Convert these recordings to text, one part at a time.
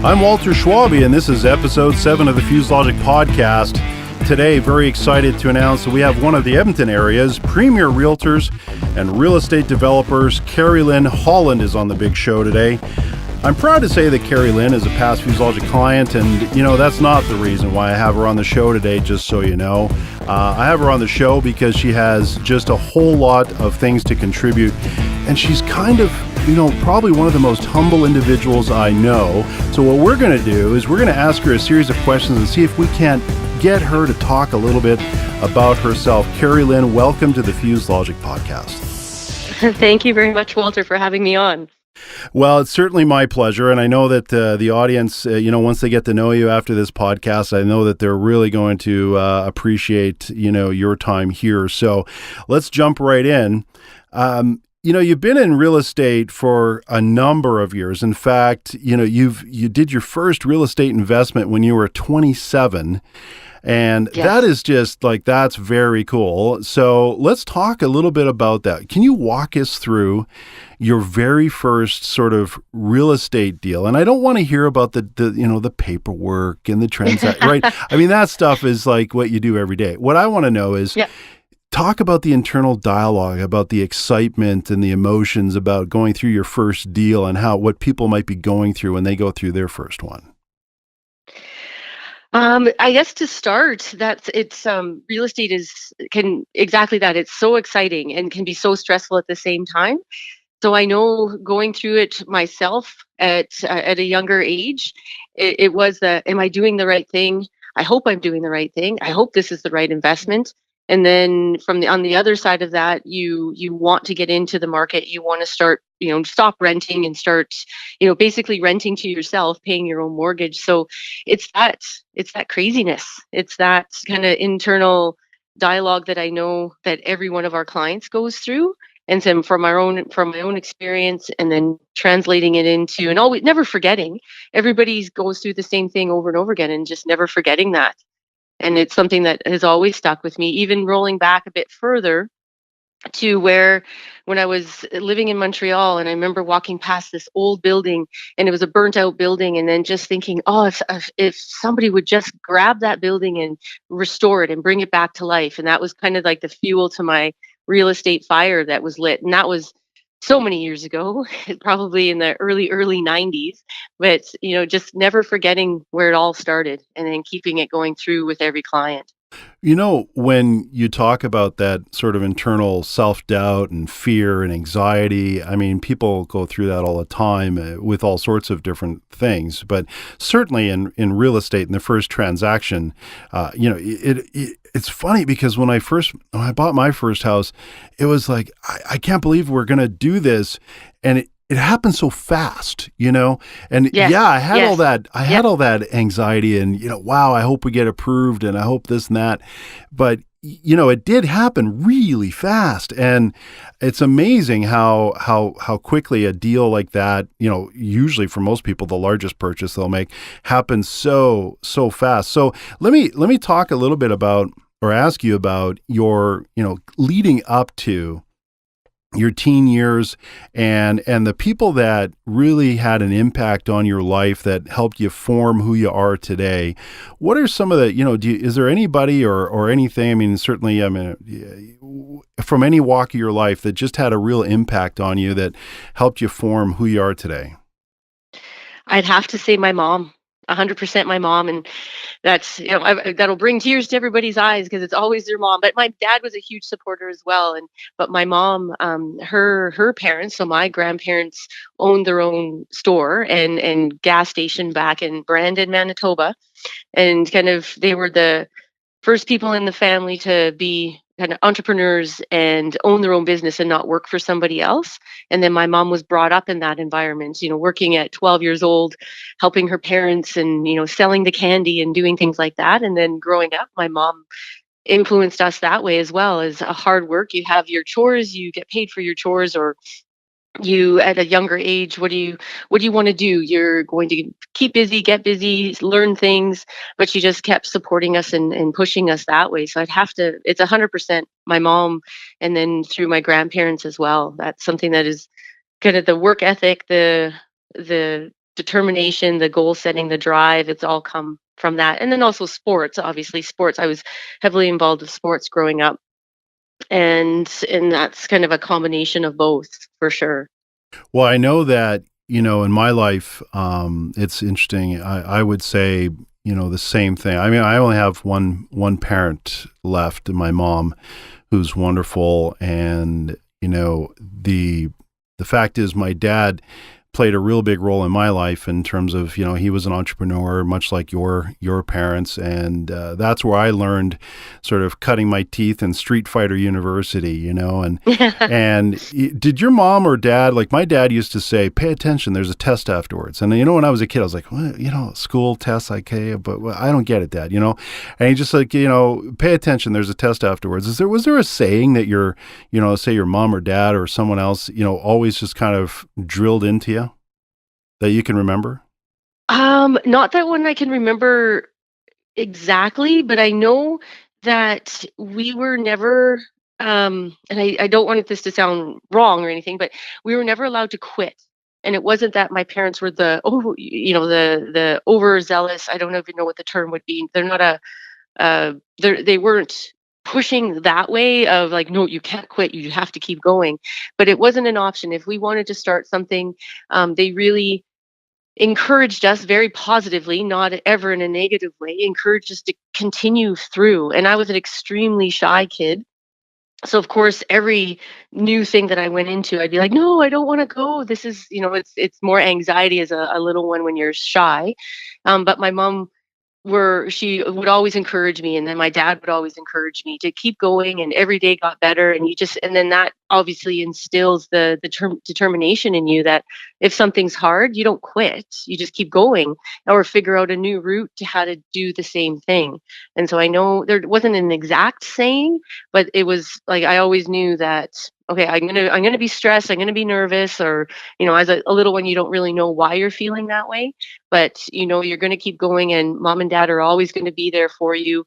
I'm Walter Schwabe, and this is episode 7 of the Fuse Logic podcast. Today, very excited to announce that we have one of the Edmonton area's premier realtors and real estate developers. Kerri-Lyn Holland is on the big show today. I'm proud to say that Kerri-Lyn is a past Fuse Logic client, and that's not the reason why I have her on the show today, just so you know. I have her on the show because she has just a whole lot of things to contribute, and she's kind of probably one of the most humble individuals I know. So what we're going to do is we're going to ask her a series of questions and see if we can't get her to talk a little bit about herself. Kerri-Lyn, welcome to the Fuse Logic podcast. Thank you very much, Walter, for having me on. Well, it's certainly my pleasure, and I know that the audience, once they get to know you after this podcast, I know that they're really going to appreciate, your time here. So let's jump right in. You've been in real estate for a number of years. In fact, you did your first real estate investment when you were 27. And Yes. That is just that's very cool. So let's talk a little bit about that. Can you walk us through your very first sort of real estate deal? And I don't want to hear about the paperwork and the transaction, right? I mean, that stuff is like what you do every day. What I want to know is, talk about the internal dialogue, about the excitement and the emotions about going through your first deal and what people might be going through when they go through their first one. I guess to start, real estate can exactly that. It's so exciting and can be so stressful at the same time. So I know going through it myself at a younger age, it was am I doing the right thing? I hope I'm doing the right thing. I hope this is the right investment. And then on the other side of that, you want to get into the market. You want to start, stop renting and start, basically renting to yourself, paying your own mortgage. So it's that craziness. It's that kind of internal dialogue that I know that every one of our clients goes through. And then from my own experience, and then translating it into, and always never forgetting, everybody goes through the same thing over and over again, and just never forgetting that. And it's something that has always stuck with me, even rolling back a bit further to when I was living in Montreal, and I remember walking past this old building, and it was a burnt out building, and then just thinking, oh, if somebody would just grab that building and restore it and bring it back to life. And that was kind of like the fuel to my real estate fire that was lit. And that was so many years ago, probably in the early 90s, but just never forgetting where it all started and then keeping it going through with every client. When you talk about that sort of internal self-doubt and fear and anxiety, I mean, people go through that all the time with all sorts of different things. But certainly in real estate, in the first transaction, it's funny because when I bought my first house, it was like, I can't believe we're going to do this. And it happened so fast, and Yes. I had Yes. all that, all that anxiety and, wow, I hope we get approved and I hope this and that. But, it did happen really fast. And it's amazing how quickly a deal like that, usually for most people, the largest purchase they'll make happens so fast. So let me talk a little bit about, or ask you about your, leading up to your teen years and the people that really had an impact on your life that helped you form who you are today. What are some of the, is there anybody or anything, I mean, certainly, from any walk of your life that just had a real impact on you that helped you form who you are today? I'd have to say my mom. 100% my mom, and that's that'll bring tears to everybody's eyes because it's always their mom. But my dad was a huge supporter as well, but my mom, her parents, so my grandparents owned their own store and gas station back in Brandon, Manitoba, and kind of they were the first people in the family to be kind of entrepreneurs and own their own business and not work for somebody else. And then my mom was brought up in that environment, working at 12 years old, helping her parents and, selling the candy and doing things like that. And then growing up, my mom influenced us that way as well, as a hard work. You have your chores, you get paid for your chores, or you at a younger age, what do you want to do? You're going to keep busy, get busy, learn things, but she just kept supporting us and pushing us that way. So it's 100% my mom, and then through my grandparents as well. That's something that is kind of the work ethic, the determination, the goal setting, the drive, it's all come from that. And then also sports, obviously sports. I was heavily involved with sports growing up, and that's kind of a combination of both for sure. Well, I know that, in my life, it's interesting. I would say, the same thing. I mean, I only have one parent left, my mom, who's wonderful. And, the fact is my dad played a real big role in my life in terms of, he was an entrepreneur, much like your parents. And that's where I learned sort of cutting my teeth in Street Fighter University, did your mom or dad, like my dad used to say, pay attention, there's a test afterwards. And, when I was a kid, I was like, well, school tests, okay, but well, I don't get it, Dad, And he just like, pay attention, there's a test afterwards. Was there a saying that say your mom or dad or someone else, always just kind of drilled into you that you can remember? Not that one I can remember exactly, but I know that we were never, and I don't want this to sound wrong or anything, but we were never allowed to quit. And it wasn't that my parents were the overzealous. I don't even know what the term would be. They're not they weren't pushing that way of like, no, you can't quit. You have to keep going. But it wasn't an option. If we wanted to start something, they really encouraged us very positively, not ever in a negative way, encouraged us to continue through. And I was an extremely shy kid. So of course, every new thing that I went into, I'd be like, no, I don't want to go. This is, it's more anxiety as a little one when you're shy. But my mom were she would always encourage me, and then my dad would always encourage me to keep going, and every day got better. And then that obviously instills the determination in you that if something's hard, you don't quit, you just keep going or figure out a new route to how to do the same thing. And so I know there wasn't an exact saying, but it was like I always knew that, okay, I'm gonna be stressed, I'm gonna be nervous, or as a little one, you don't really know why you're feeling that way, but you're going to keep going, and mom and dad are always going to be there for you.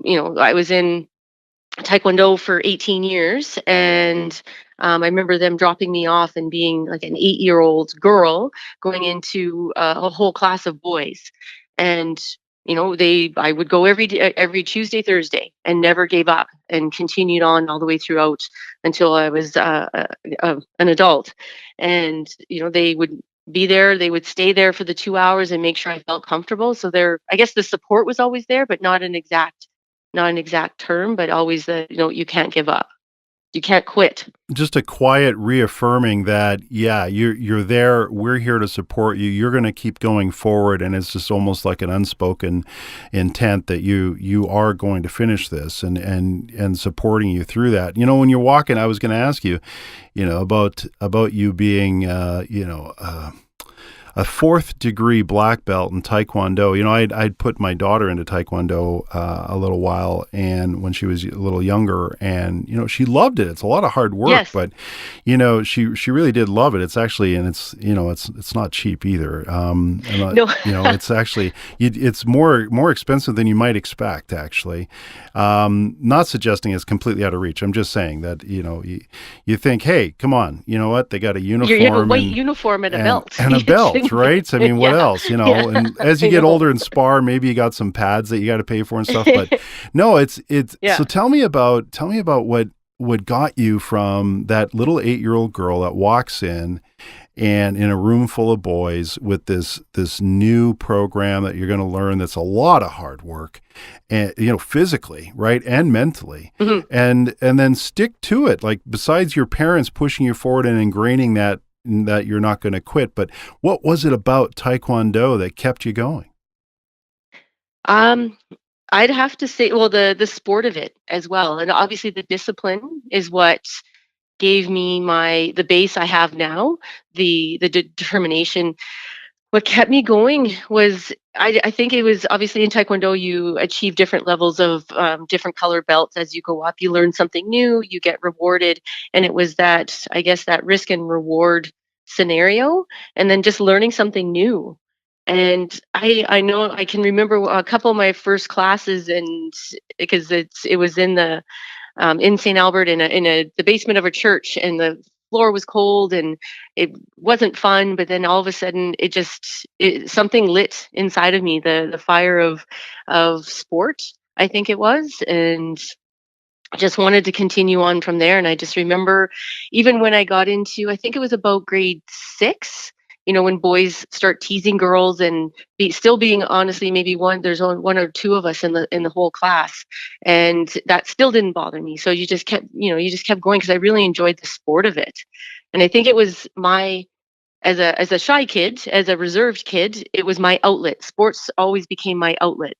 I was in taekwondo for 18 years, and I remember them dropping me off and being like an 8-year-old girl going into a whole class of boys. And they I would go every Tuesday, Thursday, and never gave up and continued on all the way throughout until I was an adult. And they would be there, they would stay there for the 2 hours and make sure I felt comfortable. So there, I guess the support was always there, but not an exact term, but always you can't give up. You can't quit. Just a quiet reaffirming that, yeah, you're there. We're here to support you. You're going to keep going forward, and it's just almost like an unspoken intent that you are going to finish this, and supporting you through that. When you're walking, I was going to ask you, about you being, a fourth degree black belt in Taekwondo. I'd put my daughter into Taekwondo a little while, and when she was a little younger, and she loved it. It's a lot of hard work, Yes. but she really did love it. It's actually, and it's not cheap either. No. It's actually it's more expensive than you might expect. Actually, not suggesting it's completely out of reach. I'm just saying that you think, hey, come on, you know what? They got a You have a uniform white and uniform and a belt. and a You belt, shouldn't- right? I mean, what Yeah. else, Yeah. And as you I get know. older and spar, maybe you got some pads that you got to pay for and stuff. But no, it's so Yeah. tell me about what got you from that little 8-year-old girl that walks in a room full of boys with this new program that you're going to learn that's a lot of hard work, and physically, right, and mentally, Mhm. and then stick to it. Like, besides your parents pushing you forward and ingraining that you're not going to quit, but what was it about Taekwondo that kept you going? Um, I'd have to say, well, the sport of it as well, and obviously the discipline is what gave me the base I have now, the determination. What kept me going was I think it was obviously in Taekwondo you achieve different levels of different color belts as you go up. You learn something new, you get rewarded, and it was that, I guess, that risk and reward scenario, and then just learning something new. And I know I can remember a couple of my first classes, and because it was in St. Albert in the basement of a church, and the floor was cold and it wasn't fun. But then all of a sudden, something lit inside of me, the fire of sport, I think it was, and I just wanted to continue on from there. And I just remember, even when I got into, I think it was about grade 6, when boys start teasing girls and still being, honestly, maybe there's only one or two of us in the whole class, and that still didn't bother me. So you just kept going because I really enjoyed the sport of it. And I think it was as a shy kid, as a reserved kid, it was my outlet. Sports always became my outlet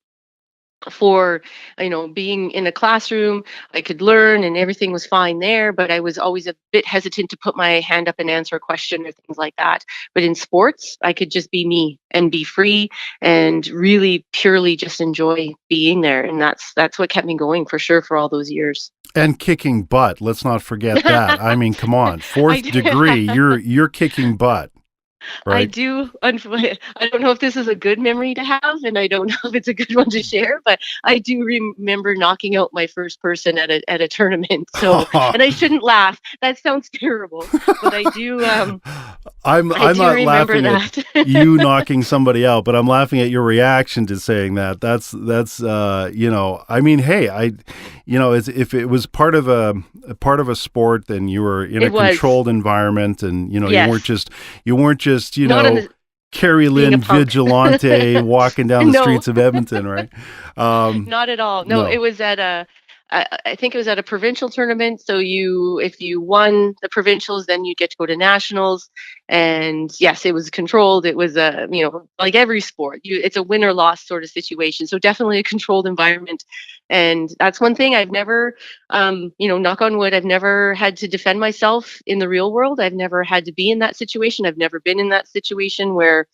for, being in a classroom. I could learn and everything was fine there, but I was always a bit hesitant to put my hand up and answer a question or things like that. But in sports, I could just be me and be free and really purely just enjoy being there. And that's what kept me going for sure for all those years. And kicking butt. Let's not forget that. I mean, come on. I Fourth do. degree, you're kicking butt, I right? do. I don't know if this is a good memory to have, and I don't know if it's a good one to share, but I do remember knocking out my first person at a tournament. So, and I shouldn't laugh. That sounds terrible, but I do. I I'm do not remember laughing at that. you knocking somebody out, but I'm laughing at your reaction to saying that. That's I mean, hey, if it was part of a sport, then you were in a It was, controlled environment, and yes, you weren't just not on the being a Kerri-Lyn punk. Vigilante walking down the No. streets of Edmonton, right? Not at all. No, it No. was I think it was at a provincial tournament. So if you won the provincials, then you get to go to nationals. And yes, it was controlled. It was like every sport, it's a win or loss sort of situation. So definitely a controlled environment. And that's one thing I've never, knock on wood, I've never had to defend myself in the real world. I've never had to be in that situation. I've never been in that situation where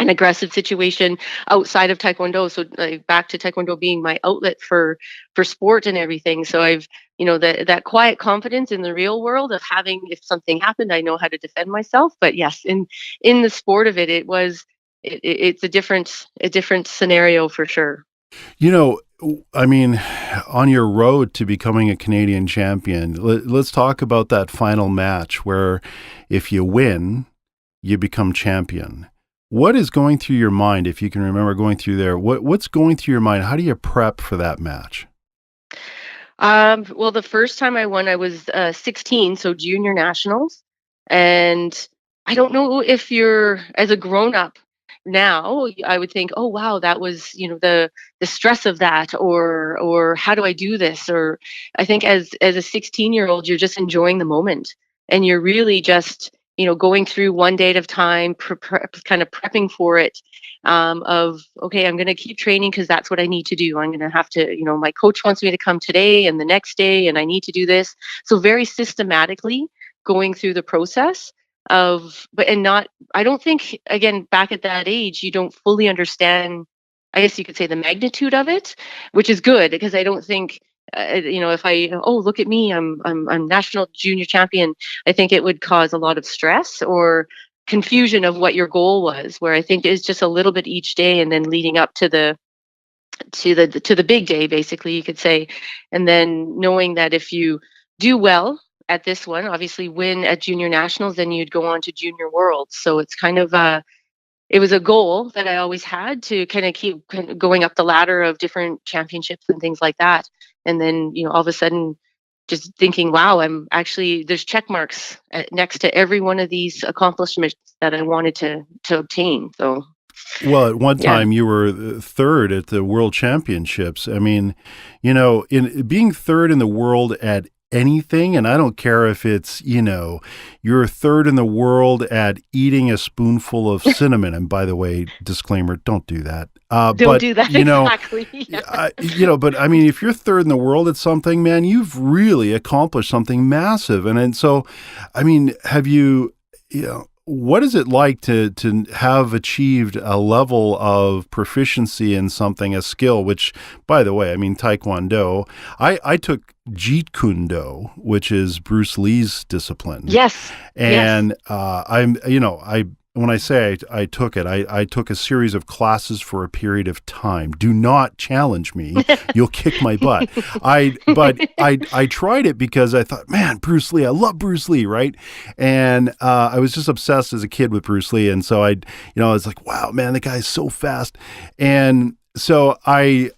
an aggressive situation outside of taekwondo, so like back to taekwondo being my outlet for sport and everything. So I've, that quiet confidence in the real world of having, if something happened, I know how to defend myself. But yes, in the sport of it's a different scenario for sure. You know, I mean, on your road to becoming a Canadian champion, let's talk about that final match where if you win, you become champion. What is going through your mind, if you can remember going through there? What's going through your mind? How do you prep for that match? Well, the first time I won, I was 16, so junior nationals. And I don't know if you're, as a grown up now, I would think, oh wow, that was, the stress of that, or how do I do this? Or I think as a 16-year-old, you're just enjoying the moment, and you're really just, going through one day at a time, kind of prepping for it, of, okay, I'm going to keep training because that's what I need to do. I'm going to have to, my coach wants me to come today and the next day, and I need to do this. So very systematically going through the process of, but and not, I don't think, again, back at that age, you don't fully understand, I guess you could say, the magnitude of it, which is good because I don't think, if oh, look at me, I'm national junior champion, I think it would cause a lot of stress or confusion of what your goal was, where I think it's just a little bit each day and then leading up to the big day, basically, you could say. And then knowing that if you do well at this one, obviously win at junior nationals, then you'd go on to junior worlds. So it's kind of it was a goal that I always had to kind of keep going up the ladder of different championships and things like that. And then, all of a sudden, just thinking, wow, there's check marks next to every one of these accomplishments that I wanted to obtain. So, Well, at one yeah. time you were third at the World Championships. I mean, in being third in the world at anything, and I don't care if it's, you're third in the world at eating a spoonful of cinnamon. And by the way, disclaimer, don't do that. Don't But, do that. Exactly. Yeah. but I mean, if you're third in the world at something, man, you've really accomplished something massive. And so, I mean, what is it like to have achieved a level of proficiency in something, a skill, which, by the way, I mean, Taekwondo, I took Jeet Kune Do, which is Bruce Lee's discipline. Yes. Yes. And when I say I took it, I took a series of classes for a period of time. Do not challenge me. You'll kick my butt. I tried it because I thought, man, Bruce Lee, I love Bruce Lee, right? And I was just obsessed as a kid with Bruce Lee. And so I was like, wow, man, the guy's so fast. And so I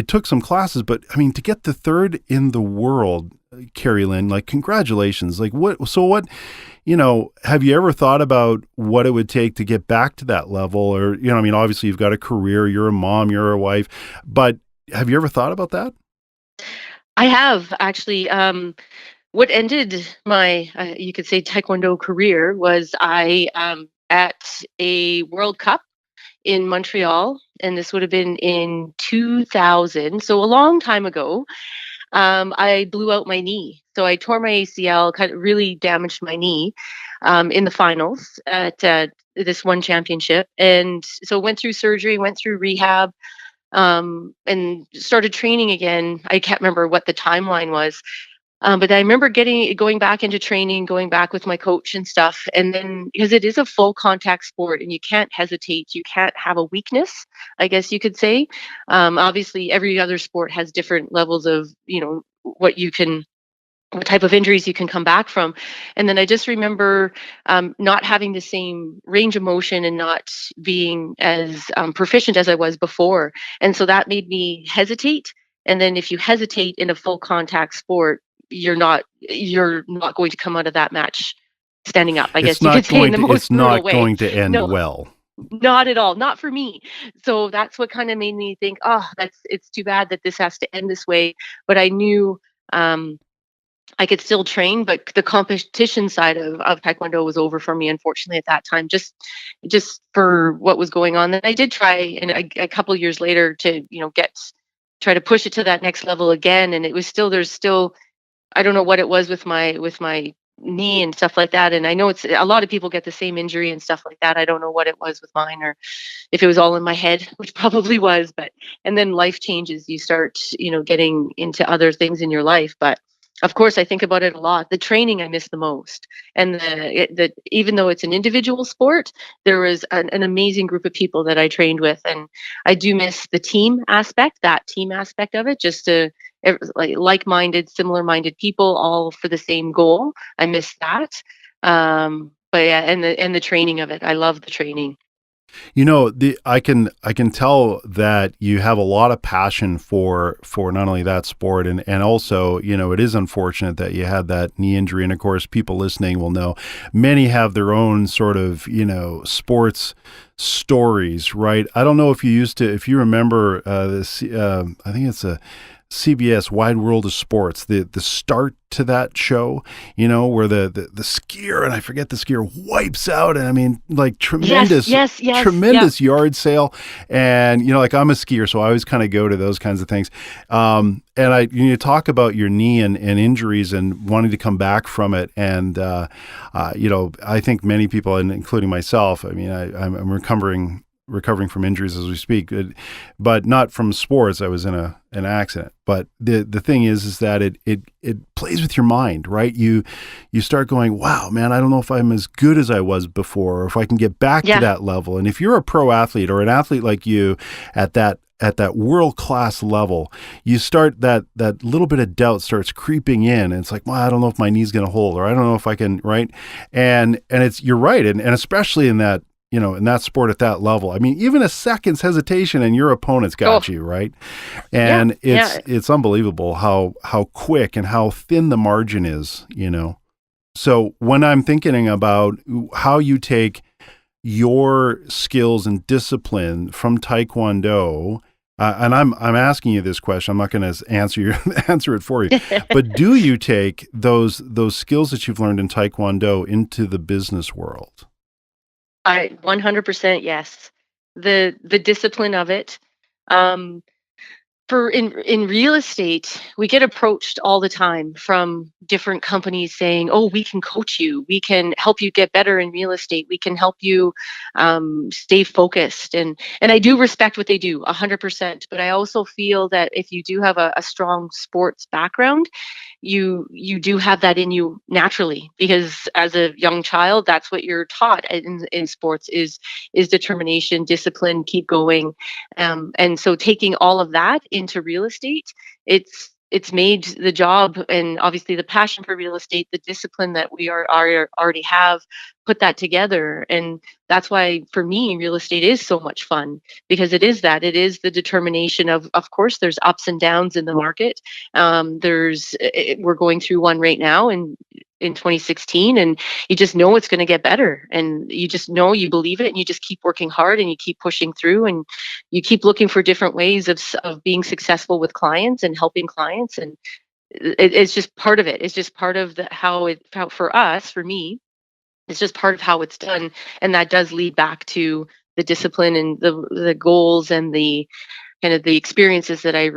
took some classes, but I mean, to get the third in the world, Kerri-Lyn, like, congratulations. Like, have you ever thought about what it would take to get back to that level? Or, I mean, obviously you've got a career, you're a mom, you're a wife, but have you ever thought about that? I have actually. What ended my, you could say, Taekwondo career was I at a World Cup in Montreal, and this would have been in 2000, so a long time ago. I blew out my knee. So I tore my ACL, kind of really damaged my knee in the finals at this one championship. And so went through surgery, went through rehab, and started training again. I can't remember what the timeline was. But I remember going back into training, going back with my coach and stuff. And then, because it is a full contact sport and you can't hesitate, you can't have a weakness, I guess you could say. Obviously, every other sport has different levels of, what type of injuries you can come back from. And then I just remember not having the same range of motion and not being as proficient as I was before. And so that made me hesitate. And then if you hesitate in a full contact sport, you're not going to come out of that match standing up, I It's guess you could not say, in going the to, most it's brutal not way. going to end No, well. not at all. Not for me. So that's what kind of made me think, oh, it's too bad that this has to end this way. But I knew um, I could still train, but the competition side of Taekwondo was over for me, unfortunately, at that time, just for what was going on. Then I did try, and a couple of years later, to try to push it to that next level again, and it was still there's still I don't know what it was with my knee and stuff like that. And I know it's a lot of people get the same injury and stuff like that. I don't know what it was with mine, or if it was all in my head, which probably was. But and then life changes. You start, getting into other things in your life. But of course, I think about it a lot. The training I miss the most, and the even though it's an individual sport, there was an amazing group of people that I trained with, and I do miss the team aspect of it, just to like-minded, similar-minded people, all for the same goal. I miss that. But yeah, and the training of it. I love the training. I can tell that you have a lot of passion for not only that sport, and also, it is unfortunate that you had that knee injury. And of course, people listening will know many have their own sort of, sports stories, right? I don't know if you remember this, I think it's a CBS Wide World of Sports, the start to that show, where the skier, and I forget the skier, wipes out, and I mean, like, Yes, tremendous yes, yes, yeah. tremendous yard sale. And like, I'm a skier, so I always kind of go to those kinds of things. And you talk about your knee and injuries and wanting to come back from it. And I think many people, and including myself, I mean, I'm recovering from injuries as we speak, but not from sports. I was in an accident. But the thing is that it plays with your mind, right? You start going, wow, man, I don't know if I'm as good as I was before, or if I can get back to Yeah. that level. And if you're a pro athlete or an athlete like you at that world class level, you start that little bit of doubt starts creeping in, and it's like, well, I don't know if my knee's going to hold, or I don't know if I can, right? And you're right, and especially in that, in that sport at that level. I mean, even a second's hesitation and your opponent's Oh, got you, right? yeah, And yeah. it's unbelievable how quick and how thin the margin is. So when I'm thinking about how you take your skills and discipline from Taekwondo, and I'm asking you this question. I'm not going to answer it for you. But do you take those skills that you've learned in Taekwondo into the business world? I 100% yes. The discipline of it. Um, For in real estate, we get approached all the time from different companies saying, "Oh, we can coach you. We can help you get better in real estate. We can help you stay focused." And I do respect what they do, 100%. But I also feel that if you do have a strong sports background, you do have that in you naturally, because as a young child, that's what you're taught in sports is determination, discipline, keep going. And so taking all of that into real estate, it's made the job, and obviously the passion for real estate, the discipline that we are already have, put that together. And that's why for me real estate is so much fun, because it is the determination of course there's ups and downs in the market. We're going through one right now in 2016, and you just know it's going to get better, and you just know, you believe it, and you just keep working hard and you keep pushing through, and you keep looking for different ways of being successful with clients and helping clients. And it's just part of it. It's just part of how for us, for me, it's just part of how it's done. And that does lead back to the discipline and the goals and the kind of the experiences that I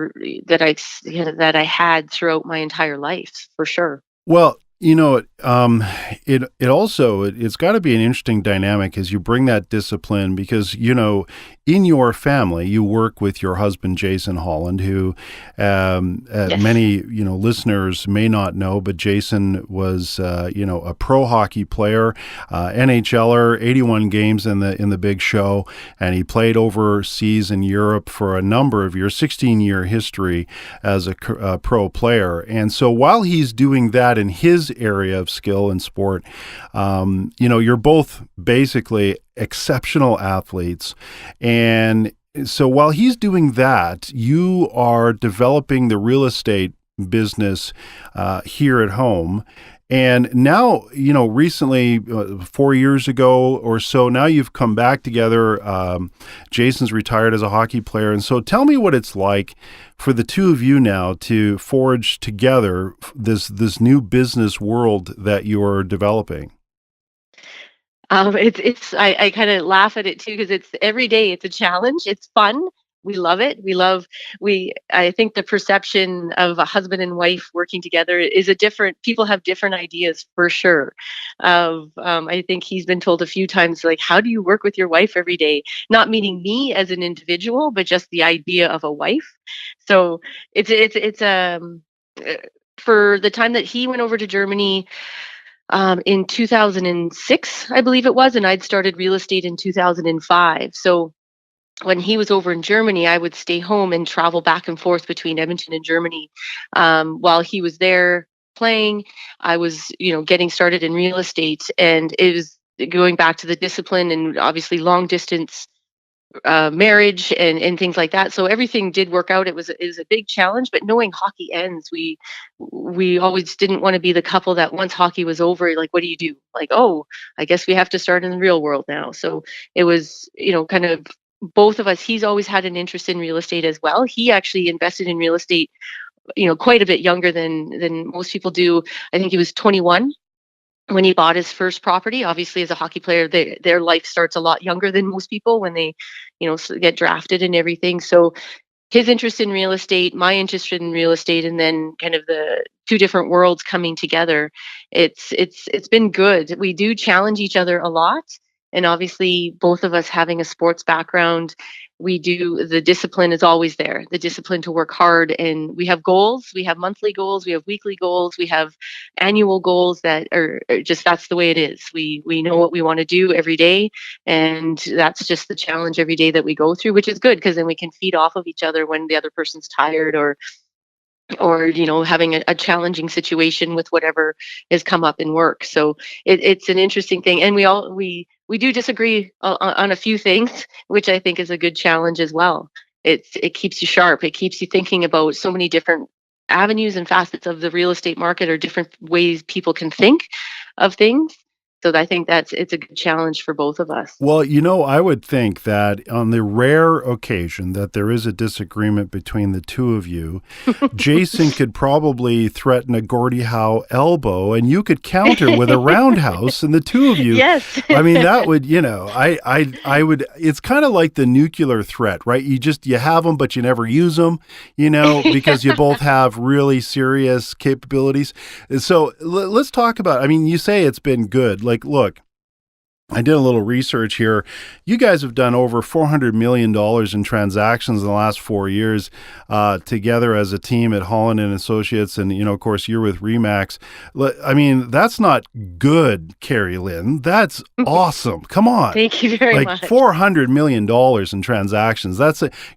had throughout my entire life, for sure. Well, it's got to be an interesting dynamic as you bring that discipline because in your family you work with your husband Jason Holland, who Yes. many listeners may not know, but Jason was a pro hockey player, NHLer, 81 games in the Big Show, and he played overseas in Europe for a number of years, 16-year history as a pro player. And so while he's doing that in his area of skill and sport, you're both basically exceptional athletes. And so while he's doing that, you are developing the real estate business here at home. And now, recently, 4 years ago or so, now you've come back together. Jason's retired as a hockey player. And so tell me what it's like for the two of you now to forge together this new business world that you're developing. I kind of laugh at it too, because it's every day it's a challenge. It's fun. We love it. I think the perception of a husband and wife working together is a different, people have different ideas for sure. I think he's been told a few times, like, how do you work with your wife every day? Not meaning me as an individual, but just the idea of a wife. So it's uh, for the time that he went over to Germany, in 2006, I believe it was, and I'd started real estate in 2005. So when he was over in Germany, I would stay home and travel back and forth between Edmonton and Germany. While he was there playing, I was, getting started in real estate, and it was going back to the discipline and obviously long distance marriage and things like that. So everything did work out. It was a big challenge, but knowing hockey ends, we always didn't want to be the couple that once hockey was over, like, what do you do? Like, oh, I guess we have to start in the real world now. So it was, kind of both of us. He's always had an interest in real estate as well. He actually invested in real estate, quite a bit younger than most people do. I think he was 21 when he bought his first property. Obviously, as a hockey player, their life starts a lot younger than most people when they, get drafted and everything. So his interest in real estate, my interest in real estate, and then kind of the two different worlds coming together. It's been good. We do challenge each other a lot, and obviously, both of us having a sports background, the discipline is always there. The discipline to work hard, and we have goals. We have monthly goals. We have weekly goals. We have annual goals that are just, that's the way it is. We know what we want to do every day, and that's just the challenge every day that we go through, which is good, because then we can feed off of each other when the other person's tired, or having a challenging situation with whatever has come up in work. So it's an interesting thing, and we do disagree on a few things, which I think is a good challenge as well. It keeps you sharp. It keeps you thinking about so many different avenues and facets of the real estate market, or different ways people can think of things. So I think it's a good challenge for both of us. Well, I would think that on the rare occasion that there is a disagreement between the two of you, Jason could probably threaten a Gordie Howe elbow and you could counter with a roundhouse and the two of you, Yes. I mean, that would, I would, it's kind of like the nuclear threat, right? You have them, but you never use them, because you both have really serious capabilities. So let's talk about, I mean, you say it's been good. Like, look, I did a little research here. You guys have done over $400 million in transactions in the last 4 years together as a team at Holland and Associates. And, of course, you're with Remax. I mean, that's not good, Kerri-Lyn. That's awesome. Come on. Thank you very Like much. $400 million in transactions.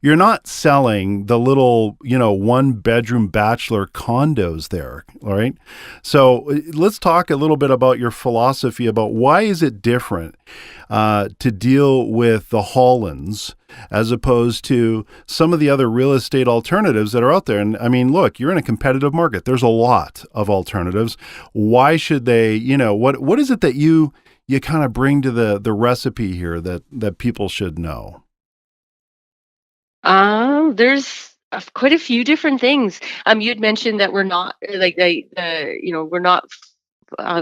You're not selling the little, one bedroom bachelor condos there. All right. So let's talk a little bit about your philosophy about why is it different to deal with the Hollands as opposed to some of the other real estate alternatives that are out there. And I mean, look, you're in a competitive market. There's a lot of alternatives. Why should they, what is it that you kind of bring to the recipe here that people should know? There's quite a few different things. You'd mentioned that we're not like we're not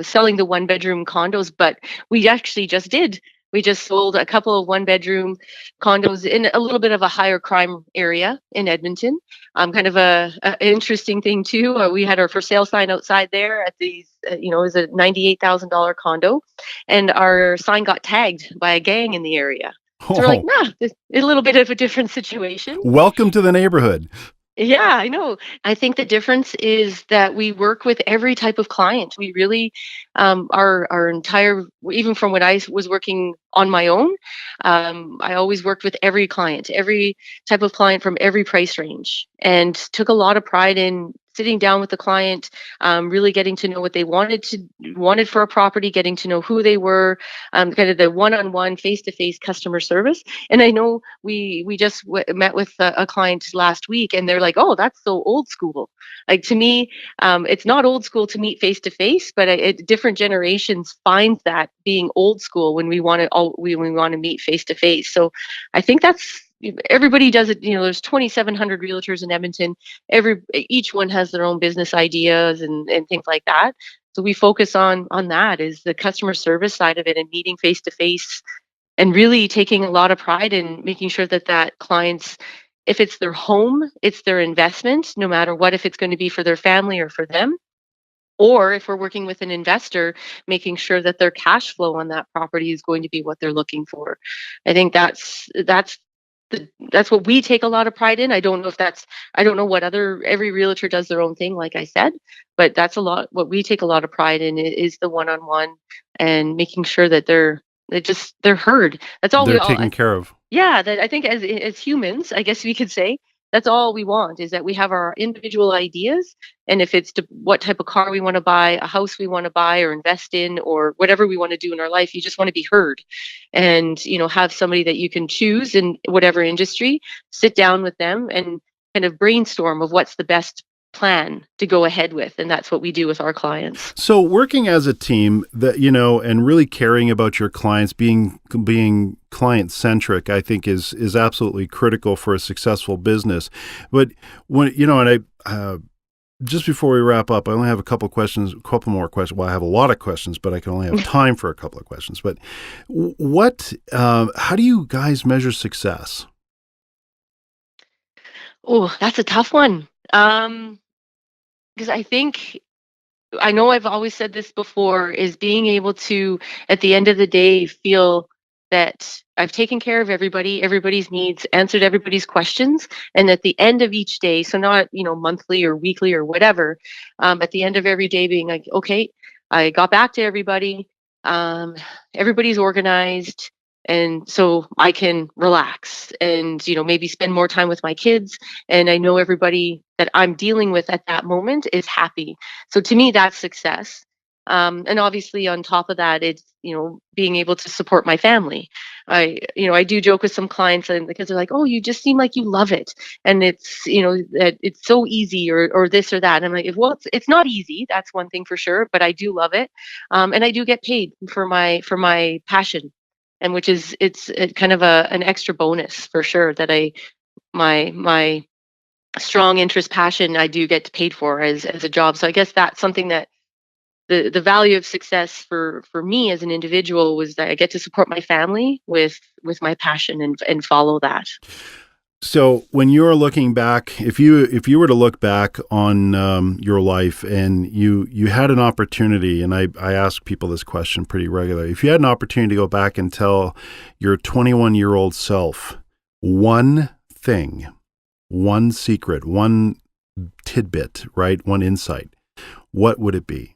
selling the one bedroom condos, but we actually just did. We just sold a couple of one bedroom condos in a little bit of a higher crime area in Edmonton. Kind of a interesting thing too. We had our for sale sign outside there at these. It was a $98,000 condo, and our sign got tagged by a gang in the area. So we're like, Oh, nah, this is a little bit of a different situation. welcome to the neighborhood. Yeah, I know. I think the difference is that we work with every type of client. We really, our entire, even from when I was working on my own, I always worked with every client, every type of client from every price range, and took a lot of pride in sitting down with the client, really getting to know what they wanted for a property, getting to know who they were, kind of the one-on-one, face-to-face customer service. And I know we just met with a client last week, and they're like, "Oh, that's so old school." Like to me, it's not old school to meet face to face, but different generations find that being old school when we want to meet face to face. So I think that's everybody does it. There's 2,700 realtors in Edmonton. Each one has their own business ideas and things like that. So we focus on that is the customer service side of it and meeting face to face and really taking a lot of pride in making sure that clients, if it's their home, it's their investment, no matter what, if it's going to be for their family or for them, or if we're working with an investor, making sure that their cash flow on that property is going to be what they're looking for. I think that's what we take a lot of pride in. I don't know what every realtor does their own thing, like I said, but that's a lot what we take a lot of pride in is the one-on-one and making sure that they're heard. That's all They're we all taken care of. Yeah, that I think as humans, I guess we could say that's all we want is that we have our individual ideas, and if it's to what type of car we want to buy, a house we want to buy or invest in, or whatever we want to do in our life, you just want to be heard, and have somebody that you can choose in whatever industry, sit down with them and kind of brainstorm of what's the best plan to go ahead with, and that's what we do with our clients. So working as a team that, and really caring about your clients, being client centric, I think is absolutely critical for a successful business. But when, and I, just before we wrap up, I only have a couple more questions. Well, I have a lot of questions, but I can only have time for a couple of questions. But how do you guys measure success? Oh, that's a tough one. Because I know I've always said this before, is being able to, at the end of the day, feel that I've taken care of everybody's needs, answered everybody's questions, and at the end of each day, so not, monthly or weekly or whatever, at the end of every day being like, okay, I got back to everybody, um, everybody's organized, and so I can relax and, maybe spend more time with my kids, and I know everybody that I'm dealing with at that moment is happy. So to me, that's success. And obviously on top of that, it's, being able to support my family. I do joke with some clients, and because they're like, "Oh, you just seem like you love it." And it's, that it's so easy, or this or that. And I'm like, well, it's not easy. That's one thing for sure, but I do love it. And I do get paid for my passion. And which is, it's kind of an extra bonus for sure, that my strong interest, passion, I do get paid for as a job. So I guess that's something that the value of success for me as an individual was that I get to support my family with my passion, and follow that. So when you're looking back, if you were to look back on your life, and you had an opportunity, and I ask people this question pretty regularly, if you had an opportunity to go back and tell your 21-year-old self one thing, one secret, one tidbit, right, one insight, what would it be?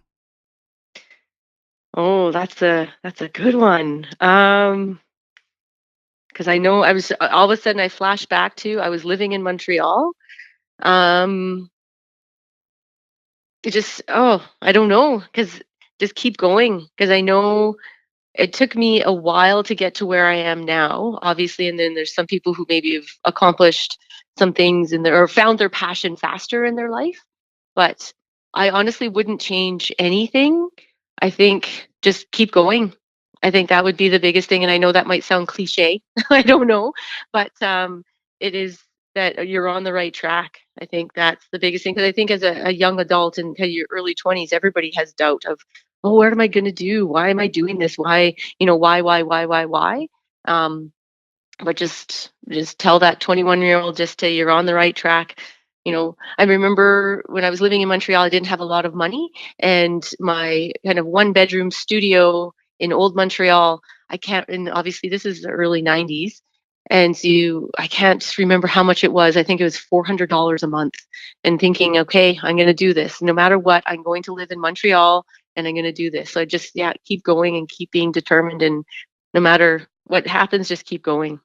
Oh, that's a good one. Because I know, I was all of a sudden, I flashed back to, I was living in Montreal. Um, it just, I don't know, because just keep going, because I know it took me a while to get to where I am now, obviously. And then there's some people who maybe have accomplished some things in their, or found their passion faster in their life. But I honestly wouldn't change anything. I think just keep going. I think that would be the biggest thing. And I know that might sound cliche. I don't know, but it is that you're on the right track. I think that's the biggest thing, because I think as a young adult in kind of your early 20s, everybody has doubt of, oh, what am I going to do? Why am I doing this? Why, why? Um, but just tell that 21-year-old, just to, you're on the right track. I remember when I was living in Montreal, I didn't have a lot of money, and my kind of one bedroom studio in old Montreal, I can't, and obviously this is the early 90s, and so I can't remember how much it was. I think it was $400 a month, and thinking, okay, I'm going to do this no matter what. I'm going to live in Montreal, and I'm going to do this. So I just, yeah, keep going and keep being determined, and no matter what happens, just keep going.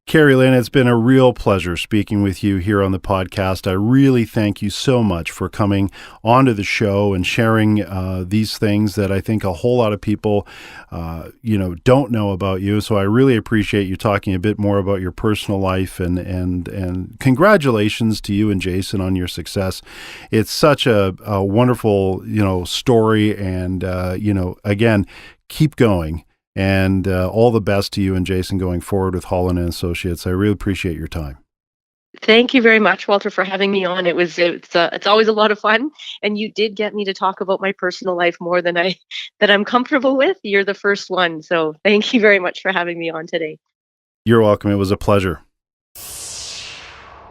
Kerri-Lyn, it's been a real pleasure speaking with you here on the podcast. I really thank you so much for coming onto the show and sharing these things that I think a whole lot of people, don't know about you. So I really appreciate you talking a bit more about your personal life, and congratulations to you and Jason on your success. It's such a wonderful, story, and again, keep going. And all the best to you and Jason going forward with Holland and Associates. I really appreciate your time. Thank you very much, Walter, for having me on. It's always a lot of fun, and you did get me to talk about my personal life more than I'm comfortable with. You're the first one, so thank you very much for having me on today. You're welcome. It was a pleasure.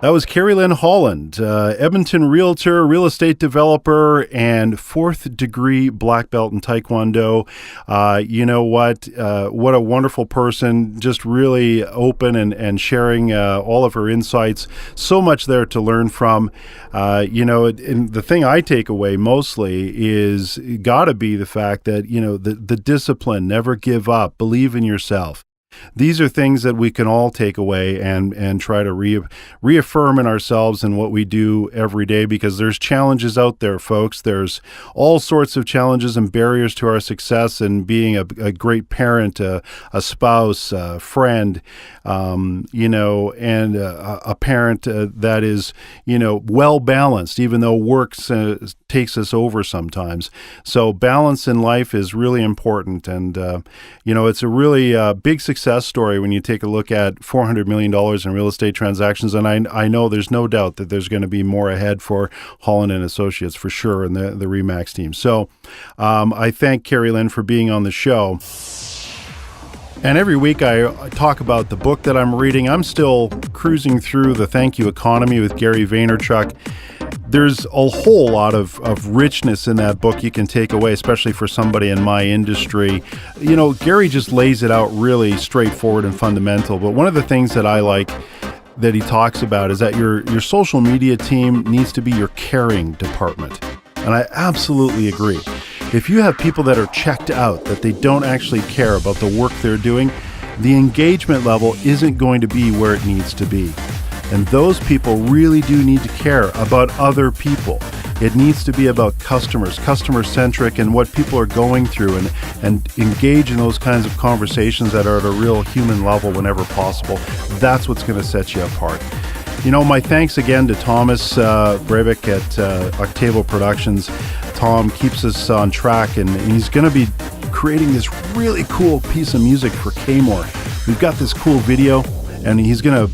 That was Kerri-Lyn Holland, Edmonton realtor, real estate developer, and fourth degree black belt in Taekwondo. You know what? What a wonderful person, just really open and sharing all of her insights. So much there to learn from. And the thing I take away mostly is got to be the fact that, the discipline, never give up, believe in yourself. These are things that we can all take away and try to reaffirm in ourselves and what we do every day, because there's challenges out there, folks. There's all sorts of challenges and barriers to our success and being a great parent, a spouse, a friend, and a parent that is, well balanced, even though work takes us over sometimes. So balance in life is really important. And, it's a really big success story when you take a look at $400 million in real estate transactions. And I know there's no doubt that there's going to be more ahead for Holland and Associates for sure, and the RE/MAX team. So I thank Kerri-Lyn for being on the show. And every week I talk about the book that I'm reading. I'm still cruising through The Thank You Economy with Gary Vaynerchuk. There's a whole lot of richness in that book you can take away, especially for somebody in my industry. Gary just lays it out really straightforward and fundamental. But one of the things that I like that he talks about is that your social media team needs to be your caring department. And I absolutely agree. If you have people that are checked out, that they don't actually care about the work they're doing, the engagement level isn't going to be where it needs to be. And those people really do need to care about other people. It needs to be about customers, customer-centric, and what people are going through, and engage in those kinds of conversations that are at a real human level whenever possible. That's what's going to set you apart. You know, my thanks again to Thomas Breivik at Octavo Productions. Tom keeps us on track, and he's going to be creating this really cool piece of music for Kmore. We've got this cool video, and he's going to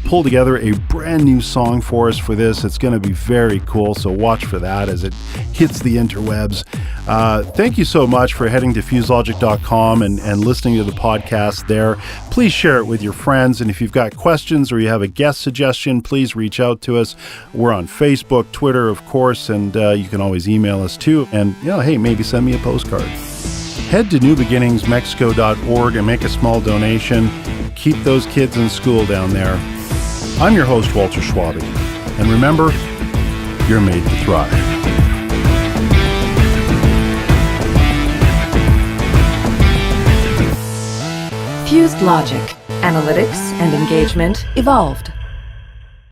pull together a brand new song for us for this. It's going to be very cool, so watch for that as it hits the interwebs. Thank you so much for heading to fuselogic.com and listening to the podcast there. Please share it with your friends, and if you've got questions or you have a guest suggestion, please reach out to us. We're on Facebook, Twitter, of course, and you can always email us too. And, you know, hey, maybe send me a postcard. Head to newbeginningsmexico.org and make a small donation. Keep those kids in school down there. I'm your host, Walter Schwabe, and remember, you're made to thrive. Fused Logic. Analytics and engagement evolved.